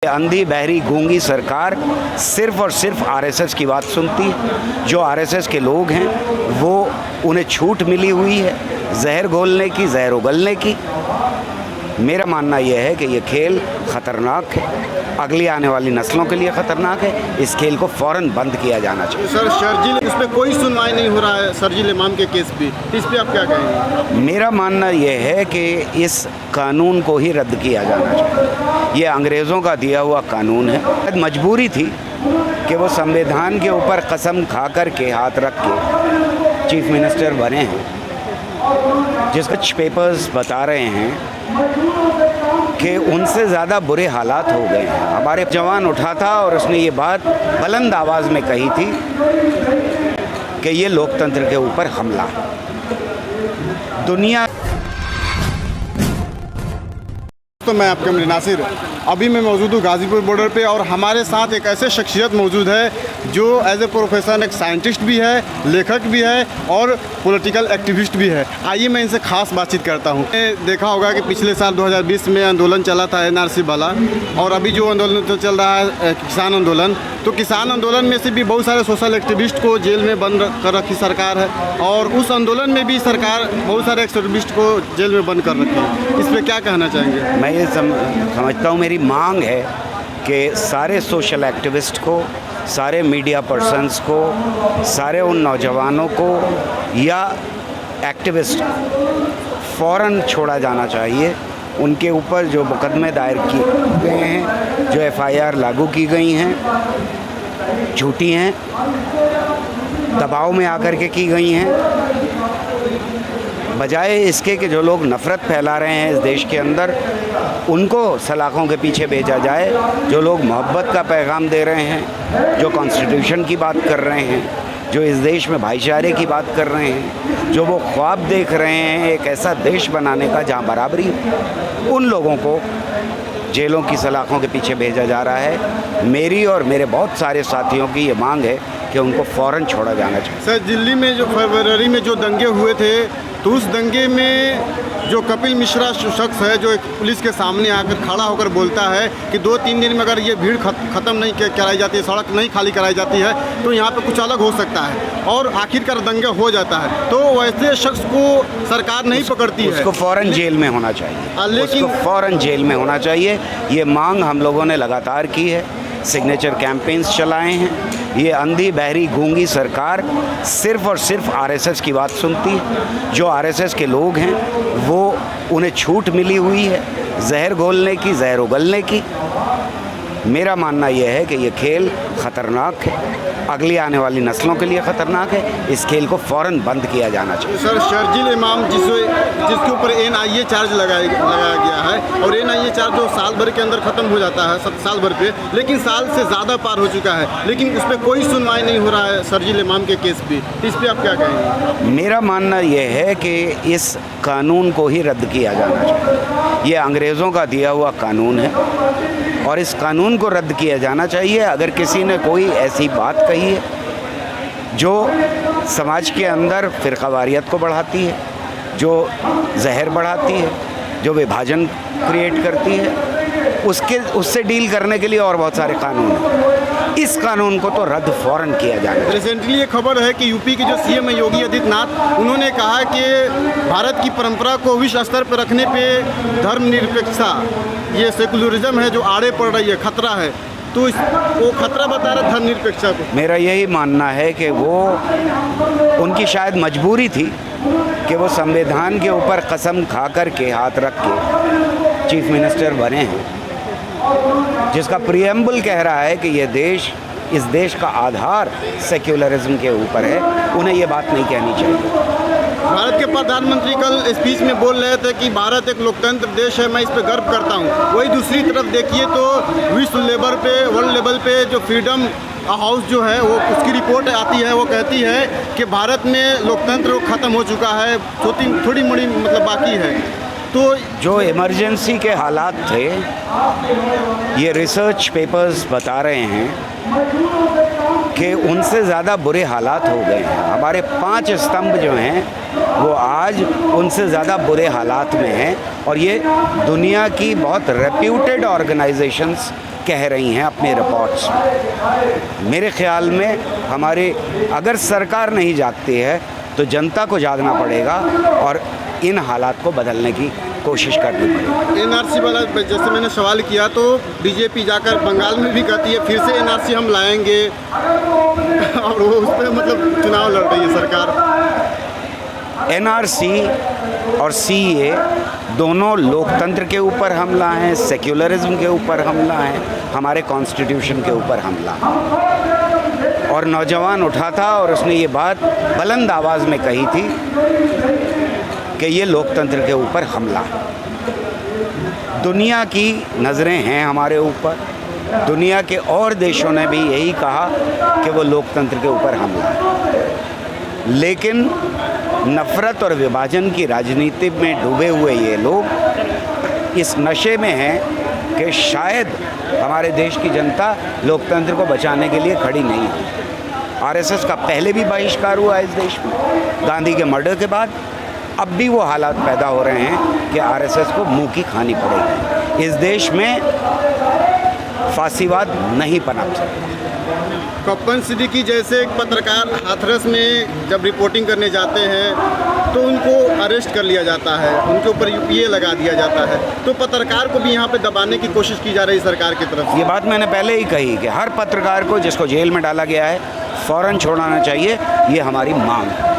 अंधी बहरी गूंगी सरकार सिर्फ और सिर्फ आरएसएस की बात सुनती है। जो आरएसएस के लोग हैं वो उन्हें छूट मिली हुई है जहर घोलने की, जहर उगलने की। मेरा मानना यह है कि ये खेल ख़तरनाक है, अगली आने वाली नस्लों के लिए ख़तरनाक है। इस खेल को फ़ौरन बंद किया जाना चाहिए। सर शर्जील, उस पर कोई सुनवाई नहीं हो रहा है शर्जील इमाम के केस पे, इस पे आप क्या कहेंगे? मेरा मानना यह है कि इस कानून को ही रद्द किया जाना चाहिए। ये अंग्रेज़ों का दिया हुआ कानून है। मजबूरी थी कि वो संविधान के ऊपर कसम खा कर के हाथ रख के चीफ मिनिस्टर बने हैं, जिसके कुछ पेपर्स बता रहे हैं कि उनसे ज़्यादा बुरे हालात हो गए हैं। हमारे जवान उठा था और उसने ये बात बुलंद आवाज़ में कही थी कि ये लोकतंत्र के ऊपर हमला है। दुनिया तो मैं आपका नासिर, अभी मैं मौजूद हूँ गाज़ीपुर बॉर्डर पे और हमारे साथ एक ऐसे शख्सियत मौजूद है जो एज ए प्रोफेशन एक साइंटिस्ट भी है, लेखक भी है और पॉलिटिकल एक्टिविस्ट भी है। आइए मैं इनसे खास बातचीत करता हूँ। देखा होगा कि पिछले साल 2020 में आंदोलन चला था एनआरसी वाला, और अभी जो आंदोलन तो चल रहा है किसान आंदोलन, तो किसान आंदोलन में से भी बहुत सारे सोशल एक्टिविस्ट को जेल में बंद कर रखी सरकार है, और उस आंदोलन में भी सरकार बहुत सारे एक्टिविस्ट को जेल में बंद कर रखी है। इस पर क्या कहना चाहेंगे? मैं ये समझता हूँ, मेरी मांग है कि सारे सोशल एक्टिविस्ट को, सारे मीडिया पर्सन्स को, सारे उन नौजवानों को या एक्टिविस्ट फ़ौरन छोड़ा जाना चाहिए। उनके ऊपर जो मुकदमे दायर किए गए हैं, जो एफआईआर लागू की गई हैं, झूठी हैं, दबाव में आकर के की गई हैं, बजाय इसके कि जो लोग नफ़रत फैला रहे हैं इस देश के अंदर, उनको सलाखों के पीछे भेजा जाए। जो लोग मोहब्बत का पैगाम दे रहे हैं, जो कॉन्स्टिट्यूशन की बात कर रहे हैं, जो इस देश में भाईचारे की बात कर रहे हैं, जो वो ख्वाब देख रहे हैं एक ऐसा देश बनाने का जहां बराबरी हो, उन लोगों को जेलों की सलाखों के पीछे भेजा जा रहा है। मेरी और मेरे बहुत सारे साथियों की ये मांग है कि उनको फ़ौरन छोड़ा जाना चाहिए। सर, दिल्ली में जो फरवरी में जो दंगे हुए थे, तो उस दंगे में जो कपिल मिश्रा शख्स है जो एक पुलिस के सामने आकर खड़ा होकर बोलता है कि 2-3 दिन में अगर ये भीड़ ख़त्म नहीं कराई जाती है, सड़क नहीं खाली कराई जाती है, तो यहाँ पे कुछ अलग हो सकता है, और आखिरकार दंगा हो जाता है। तो वैसे शख्स को सरकार नहीं पकड़ती है, उसको फ़ौरन जेल में होना चाहिए। लेकिन उसको फ़ौरन जेल में होना चाहिए। ये मांग हम लोगों ने लगातार की है, सिग्नेचर कैंपेन्स चलाए हैं। ये अंधी बहरी गूंगी सरकार सिर्फ और सिर्फ आरएसएस की बात सुनती है। जो आरएसएस के लोग हैं वो उन्हें छूट मिली हुई है जहर घोलने की, जहर उगलने की। मेरा मानना यह है कि ये खेल ख़तरनाक है, अगली आने वाली नस्लों के लिए ख़तरनाक है। इस खेल को फ़ौरन बंद किया जाना चाहिए। सर, शर्जील इमाम जिसके ऊपर एनआईए चार्ज लगाया गया है, और एनआईए चार्ज जो साल भर के अंदर ख़त्म हो जाता है, साल भर पे, लेकिन साल से ज़्यादा पार हो चुका है, लेकिन उस पर कोई सुनवाई नहीं हो रहा है शर्जील इमाम के केस पे। इस पर आप क्या कहेंगे? मेरा मानना यह है कि इस कानून को ही रद्द किया जाना चाहिए। ये अंग्रेज़ों का दिया हुआ कानून है और इस कानून को रद्द किया जाना चाहिए। अगर किसी ने कोई ऐसी बात कही है जो समाज के अंदर फ़िरक़ावारियत को बढ़ाती है, जो जहर बढ़ाती है, जो विभाजन क्रिएट करती है, उससे डील करने के लिए और बहुत सारे कानून हैं। इस कानून को तो रद्द फ़ौरन किया जाए। रिसेंटली ये खबर है कि यूपी के जो सीएम है योगी आदित्यनाथ, उन्होंने कहा कि भारत की परंपरा को विश्व स्तर पर रखने पे धर्मनिरपेक्षता, ये सेकुलरिज्म है जो आड़े पड़ रही है, खतरा है, तो वो खतरा बता रहा धर्मनिरपेक्षता को। मेरा यही मानना है कि वो उनकी शायद मजबूरी थी कि वो संविधान के ऊपर कसम खा कर के हाथ रख के चीफ मिनिस्टर बने हैं, जिसका प्रीएम्बल कह रहा है कि ये देश, इस देश का आधार सेक्युलरिज्म के ऊपर है। उन्हें ये बात नहीं कहनी चाहिए। भारत के प्रधानमंत्री कल स्पीच में बोल रहे थे कि भारत एक लोकतंत्र देश है, मैं इस पर गर्व करता हूँ। वही दूसरी तरफ देखिए तो विश्व लेवल पे, वर्ल्ड लेवल पे जो फ्रीडम हाउस जो है वो, उसकी रिपोर्ट आती है, वो कहती है कि भारत में लोकतंत्र ख़त्म हो चुका है, थोड़ी मोड़ी मतलब बाकी है। तो जो इमरजेंसी के हालात थे, ये रिसर्च पेपर्स बता रहे हैं कि उनसे ज़्यादा बुरे हालात हो गए हैं। हमारे 5 स्तंभ जो हैं वो आज उनसे ज़्यादा बुरे हालात में हैं, और ये दुनिया की बहुत रेप्यूटेड ऑर्गेनाइजेशंस कह रही हैं अपने रिपोर्ट्स में। मेरे ख्याल में हमारे अगर सरकार नहीं जागती है तो जनता को जागना पड़ेगा और इन हालात को बदलने की कोशिश करनी पड़ेगी। एनआरसी वाला जैसे मैंने सवाल किया तो बीजेपी जाकर बंगाल में भी कहती है फिर से एनआरसी हम लाएंगे और वो उस पर मतलब चुनाव लड़ रही है सरकार। एनआरसी और सीए दोनों लोकतंत्र के ऊपर हमला है, सेक्युलरिज्म के ऊपर हमला है, हमारे कॉन्स्टिट्यूशन के ऊपर हमला है। और नौजवान उठा था और उसने ये बात बुलंद आवाज़ में कही थी कि ये लोकतंत्र के ऊपर हमला है। दुनिया की नज़रें हैं हमारे ऊपर, दुनिया के और देशों ने भी यही कहा कि वो लोकतंत्र के ऊपर हमला है। लेकिन नफ़रत और विभाजन की राजनीति में डूबे हुए ये लोग इस नशे में हैं कि शायद हमारे देश की जनता लोकतंत्र को बचाने के लिए खड़ी नहीं है। आरएसएस का पहले भी बहिष्कार हुआ इस देश में, गांधी के मर्डर के बाद। अब भी वो हालात पैदा हो रहे हैं कि आरएसएस को मुंह की खानी पड़ेगी। इस देश में फांसीवाद नहीं पनप सकता। कप्पन सिद्दीकी जैसे एक पत्रकार हाथरस में जब रिपोर्टिंग करने जाते हैं तो उनको अरेस्ट कर लिया जाता है, उनके ऊपर यूपीए लगा दिया जाता है, तो पत्रकार को भी यहाँ पे दबाने की कोशिश की जा रही है सरकार की तरफ से। ये बात मैंने पहले ही कही कि हर पत्रकार को जिसको जेल में डाला गया है फ़ौरन छोड़ाना चाहिए, ये हमारी मांग है।